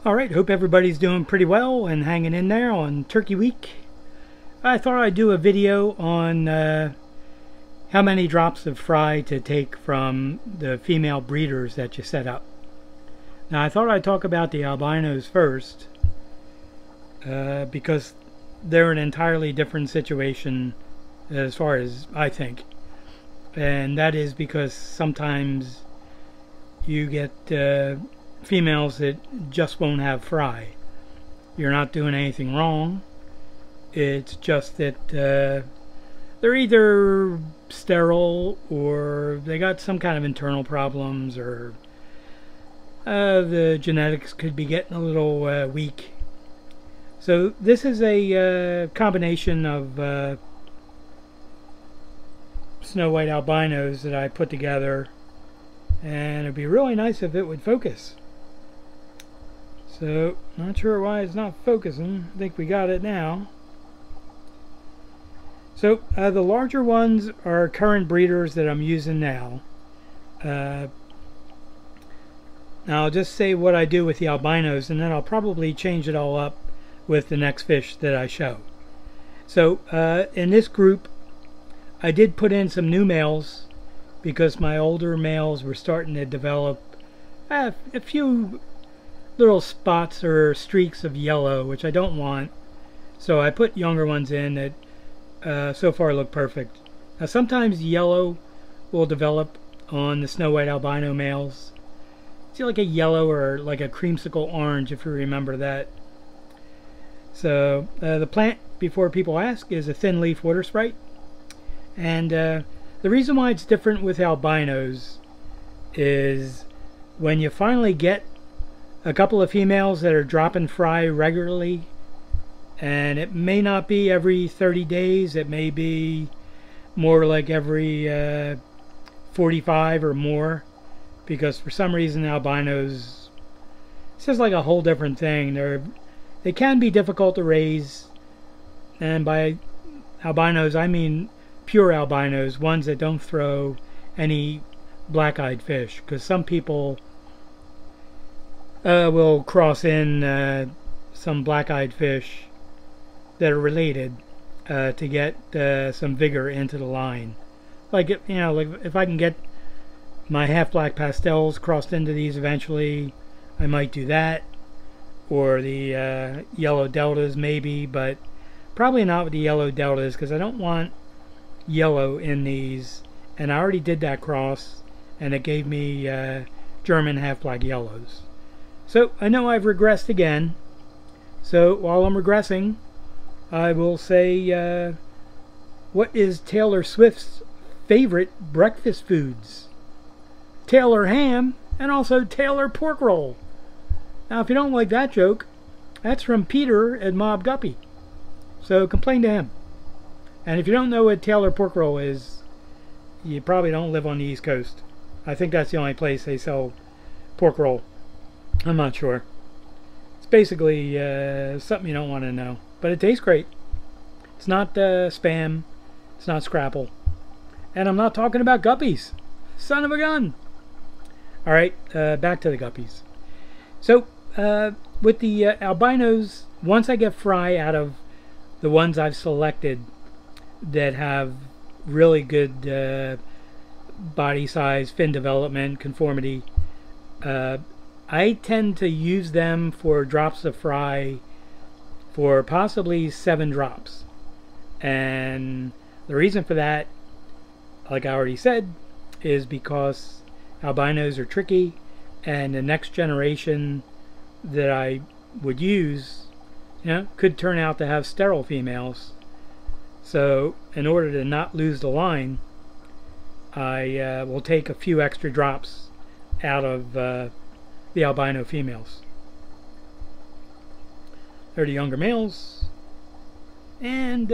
Alright, hope everybody's doing pretty well and hanging in there on Turkey Week. I thought I'd do a video on how many drops of fry to take from the female breeders that you set up. Now I thought I'd talk about the albinos first because they're an entirely different situation as far as I think. And that is because sometimes you get females that just won't have fry. You're not doing anything wrong. It's just that they're either sterile or they got some kind of internal problems, or the genetics could be getting a little weak. So this is a combination of snow white albinos that I put together, and it'd be really nice if it would focus. So, not sure why it's not focusing. I think we got it now. So, the larger ones are current breeders that I'm using now. Now, I'll just say what I do with the albinos, and then I'll probably change it all up with the next fish that I show. So, in this group, I did put in some new males because my older males were starting to develop a few little spots or streaks of yellow, which I don't want. So I put younger ones in that so far look perfect. Now sometimes yellow will develop on the snow white albino males. It's like a yellow or like a creamsicle orange, if you remember that. So the plant, before people ask, is a thin leaf water sprite. And the reason why it's different with albinos is when you finally get a couple of females that are dropping fry regularly, and it may not be every 30 days, it may be more like every 45 or more, because for some reason albinos, it's just like a whole different thing. They can be difficult to raise, and by albinos I mean pure albinos, ones that don't throw any black-eyed fish, because some people will cross in some black-eyed fish that are related to get some vigor into the line. Like, you know, like if I can get my half-black pastels crossed into these eventually, I might do that, or the yellow deltas maybe, but probably not with the yellow deltas, because I don't want yellow in these, and I already did that cross and it gave me German half-black yellows. So I know I've regressed again. So while I'm regressing, I will say what is Taylor Swift's favorite breakfast foods? Taylor ham and also Taylor pork roll. Now if you don't like that joke, that's from Peter at Mob Guppy. So complain to him. And if you don't know what Taylor pork roll is, you probably don't live on the East Coast. I think that's the only place they sell pork roll. I'm not sure. It's basically something you don't want to know. But it tastes great. It's not Spam. It's not Scrapple. And I'm not talking about Guppies. Son of a gun! Alright, back to the Guppies. So, with the albinos, once I get fry out of the ones I've selected that have really good body size, fin development, conformity, I tend to use them for drops of fry for possibly 7 drops. And the reason for that, like I already said, is because albinos are tricky, and the next generation that I would use, you know, could turn out to have sterile females. So in order to not lose the line, I will take a few extra drops out of the albino females. They're the younger males, and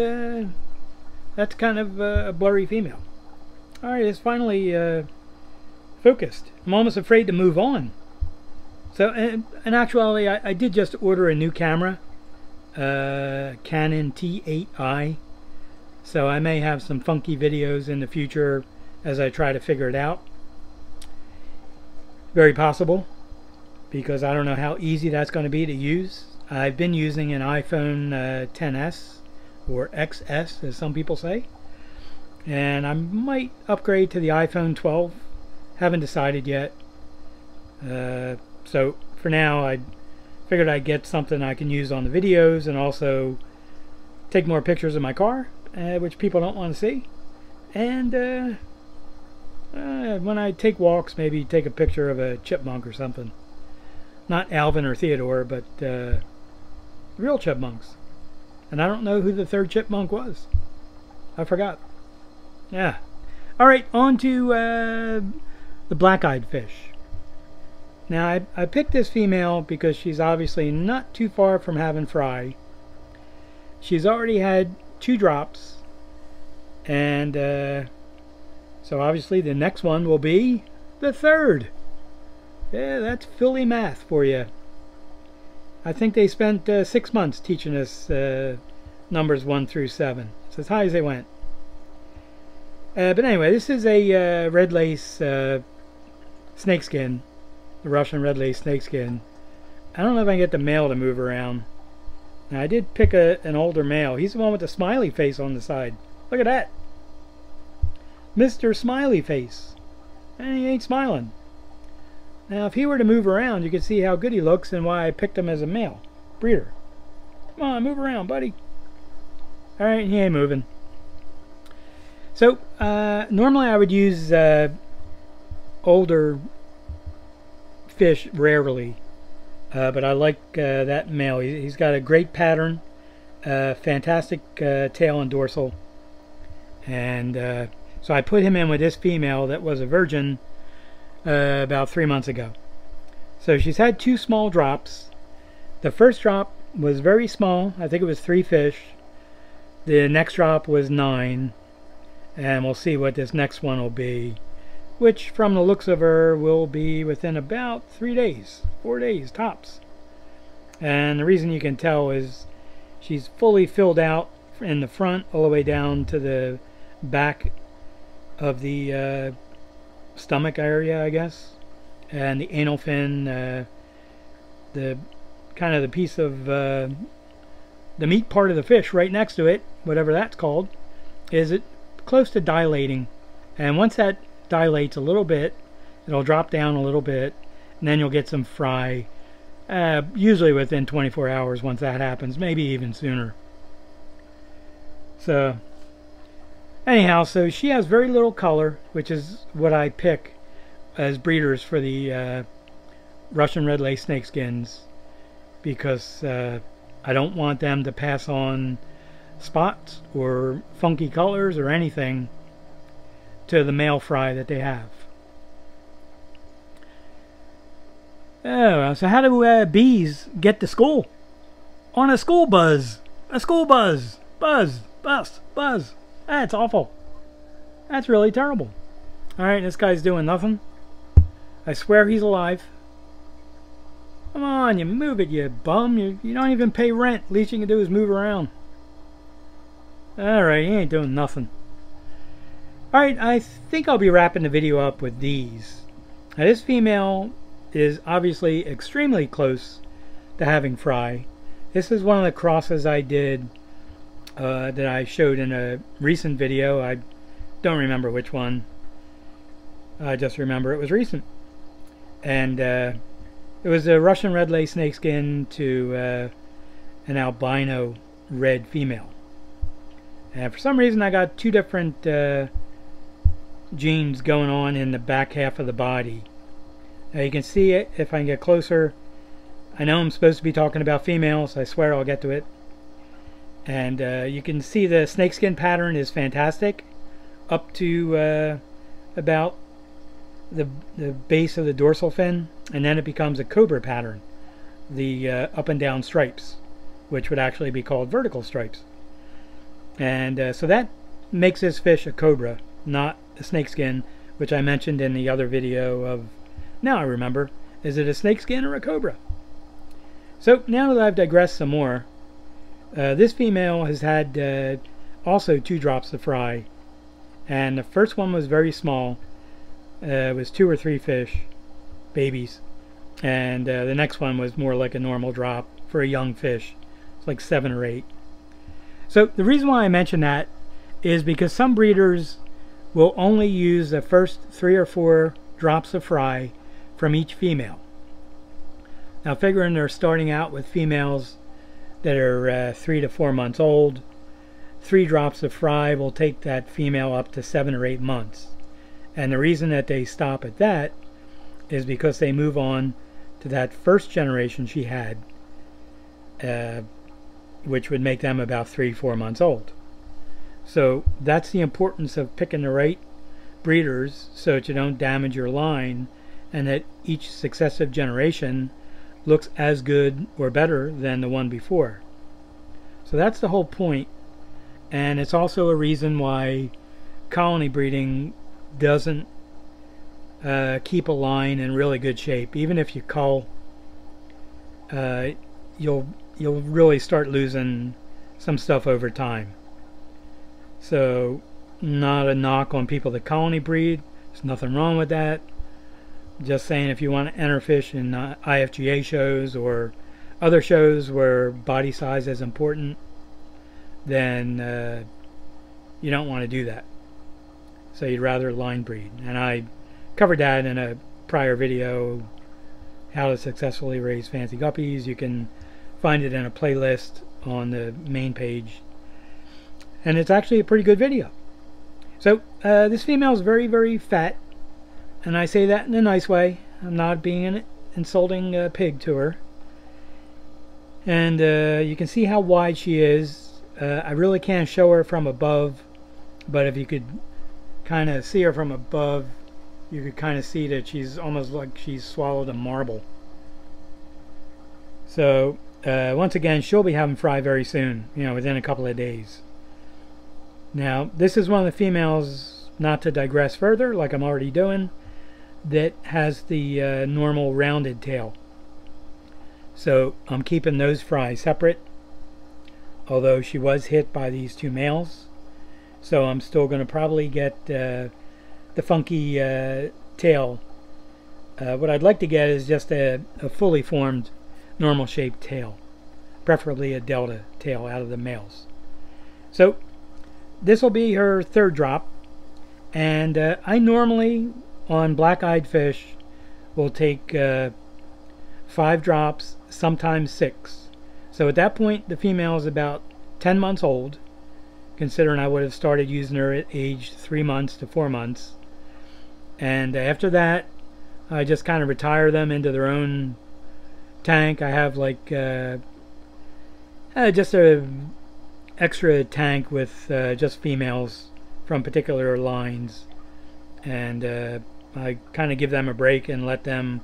that's kind of a blurry female. Alright, it's finally focused. I'm almost afraid to move on. So in actuality, I did just order a new camera, Canon T8i, so I may have some funky videos in the future as I try to figure it out. Very possible. because I don't know how easy that's going to be to use. I've been using an iPhone XS or XS as some people say, and I might upgrade to the iPhone 12. Haven't decided yet. So for now I figured I'd get something I can use on the videos and also take more pictures of my car, which people don't want to see. And when I take walks, maybe take a picture of a chipmunk or something. Not Alvin or Theodore, but real chipmunks. And I don't know who the third chipmunk was. I forgot. Yeah. Alright, on to the black-eyed fish. Now, I picked this female because she's obviously not too far from having fry. She's already had 2 drops. And so obviously the next one will be the third. Yeah, that's Philly math for you. I think they spent 6 months teaching us numbers 1 through 7. It's as high as they went. But anyway, this is a red lace snakeskin. The Russian red lace snakeskin. I don't know if I can get the male to move around. Now, I did pick an older male. He's the one with the smiley face on the side. Look at that. Mr. Smiley Face. And he ain't smiling. Now, if he were to move around, you could see how good he looks and why I picked him as a male breeder. Come on, move around, buddy. Alright, he ain't moving. So, normally I would use older fish rarely. But I like that male. He's got a great pattern. Fantastic tail and dorsal. And so I put him in with this female that was a virgin about 3 months ago. So she's had 2 small drops. The first drop was very small. I think it was 3 fish. The next drop was 9. And we'll see what this next one will be, which from the looks of her will be within about 3 days, 4 days tops. And the reason you can tell is she's fully filled out in the front all the way down to the back of the stomach area, I guess, and the anal fin, the kind of the piece of the meat part of the fish right next to it, whatever that's called, is it close to dilating. And once that dilates a little bit, it'll drop down a little bit, and then you'll get some fry, usually within 24 hours once that happens, maybe even sooner. So anyhow, so she has very little color, which is what I pick as breeders for the Russian red lace snakeskins, because I don't want them to pass on spots or funky colors or anything to the male fry that they have. Oh, so how do bees get to school? On a school buzz. A school buzz. Buzz. Buzz. Buzz. That's awful. That's really terrible. Alright, this guy's doing nothing. I swear he's alive. Come on, you move it, you bum. You don't even pay rent. Least you can do is move around. Alright, he ain't doing nothing. Alright, I think I'll be wrapping the video up with these. Now, this female is obviously extremely close to having fry. This is one of the crosses I did that I showed in a recent video. I don't remember which one. I just remember it was recent. And it was a Russian red lace snakeskin to an albino red female. And for some reason I got 2 different genes going on in the back half of the body. Now you can see it if I can get closer. I know I'm supposed to be talking about females. I swear I'll get to it. And you can see the snakeskin pattern is fantastic up to about the base of the dorsal fin, and then it becomes a cobra pattern, the up and down stripes, which would actually be called vertical stripes. And so that makes this fish a cobra, not a snakeskin, which I mentioned in the other video of, now I remember, is it a snakeskin or a cobra? So now that I've digressed some more, this female has had also 2 drops of fry, and the first one was very small. It was 2 or 3 fish, babies, and the next one was more like a normal drop for a young fish. It's like 7 or 8. So the reason why I mention that is because some breeders will only use the first 3 or 4 drops of fry from each female. Now, figuring they're starting out with females that are 3 to 4 months old, 3 drops of fry will take that female up to 7 or 8 months. And the reason that they stop at that is because they move on to that first generation she had, which would make them about 3-4 months old. So that's the importance of picking the right breeders so that you don't damage your line, and that each successive generation looks as good or better than the one before. So that's the whole point, and it's also a reason why colony breeding doesn't keep a line in really good shape. Even if you cull, you'll really start losing some stuff over time. So, not a knock on people that colony breed. There's nothing wrong with that. Just saying, if you want to enter fish in IFGA shows or other shows where body size is important, then you don't want to do that. So you'd rather line breed. And I covered that in a prior video, how to successfully raise fancy guppies. You can find it in a playlist on the main page. And it's actually a pretty good video. So this female is very, very fat. And I say that in a nice way. I'm not being an insulting pig to her. And you can see how wide she is. I really can't show her from above, but if you could kind of see her from above, you could kind of see that she's almost like she's swallowed a marble. So once again, she'll be having fry very soon, within a couple of days. Now, this is one of the females, not to digress further like I'm already doing, that has the normal rounded tail. So I'm keeping those fry separate, although she was hit by these 2 males. So I'm still going to probably get the funky tail. What I'd like to get is just a fully formed normal shaped tail, preferably a delta tail out of the males. So this will be her 3rd drop, and I normally on black-eyed fish will take 5 drops, sometimes 6. So at that point the female is about 10 months old, considering I would have started using her at age 3 months to 4 months. And after that I just kind of retire them into their own tank. I have like just a extra tank with just females from particular lines, and I kind of give them a break and let them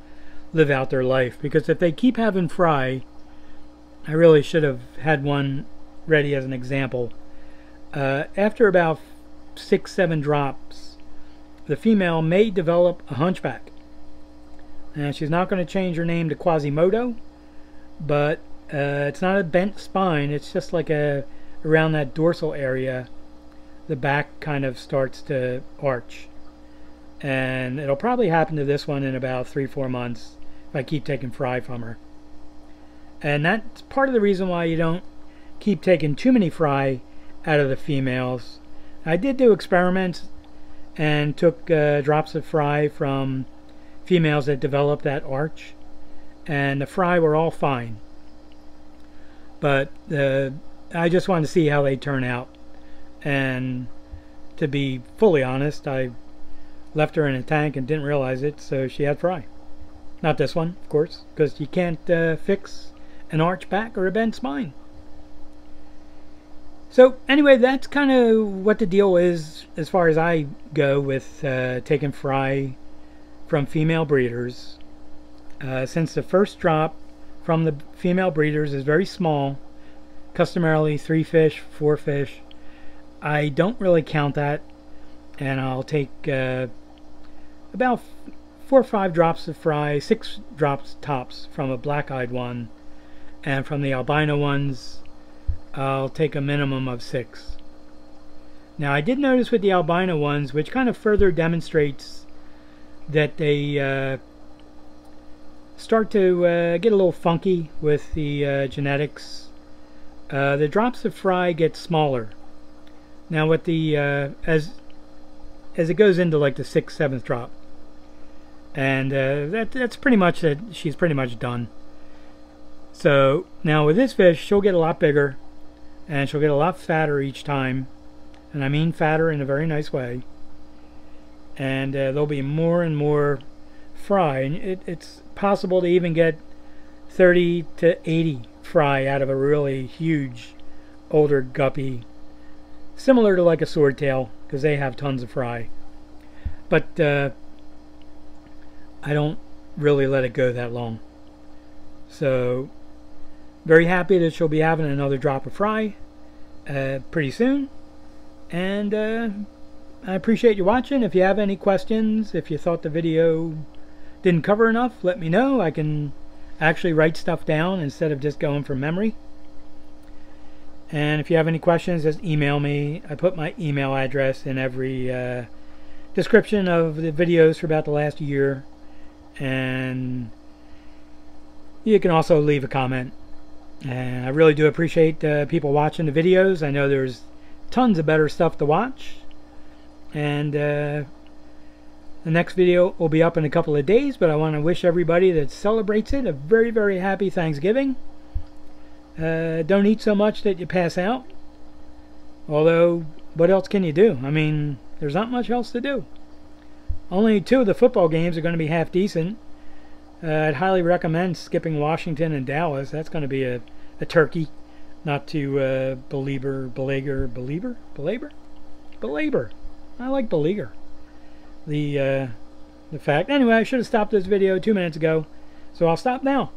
live out their life, because if they keep having fry, I really should have had one ready as an example. After about 6-7 drops, the female may develop a hunchback. And she's not going to change her name to Quasimodo, but it's not a bent spine. It's just like around that dorsal area, the back kind of starts to arch. And it'll probably happen to this one in about 3-4 months if I keep taking fry from her. And that's part of the reason why you don't keep taking too many fry out of the females. I did do experiments and took drops of fry from females that developed that arch, and the fry were all fine. But I just wanted to see how they turn out. And to be fully honest, I left her in a tank and didn't realize it, so she had fry. Not this one, of course, because you can't fix an arch back or a bent spine. So anyway, that's kind of what the deal is as far as I go with taking fry from female breeders. Since the first drop from the female breeders is very small, customarily 3 fish, 4 fish, I don't really count that, and I'll take about 4 or 5 drops of fry, 6 drops tops from a black-eyed one, and from the albino ones I'll take a minimum of 6. Now I did notice with the albino ones, which kind of further demonstrates that they start to get a little funky with the genetics. The drops of fry get smaller. Now with the as it goes into like the 6th, 7th drop, and that's pretty much it. She's pretty much done. So now with this fish, she'll get a lot bigger, and she'll get a lot fatter each time, and I mean fatter in a very nice way. And there'll be more and more fry, and it's possible to even get 30 to 80 fry out of a really huge older guppy, similar to like a swordtail, because they have tons of fry. But I don't really let it go that long. So very happy that she'll be having another drop of fry pretty soon. And I appreciate you watching. If you have any questions, if you thought the video didn't cover enough, let me know. I can actually write stuff down instead of just going from memory. And if you have any questions, just email me. I put my email address in every description of the videos for about the last year. And you can also leave a comment. And I really do appreciate people watching the videos. I know there's tons of better stuff to watch. And the next video will be up in a couple of days, but I want to wish everybody that celebrates it a very, very happy Thanksgiving. Don't eat so much that you pass out. Although, what else can you do? I mean, there's not much else to do. Only 2 of the football games are going to be half decent. I'd highly recommend skipping Washington and Dallas. That's going to be a turkey. Not to belabor. I like beleaguer. The fact. Anyway, I should have stopped this video 2 minutes ago, so I'll stop now.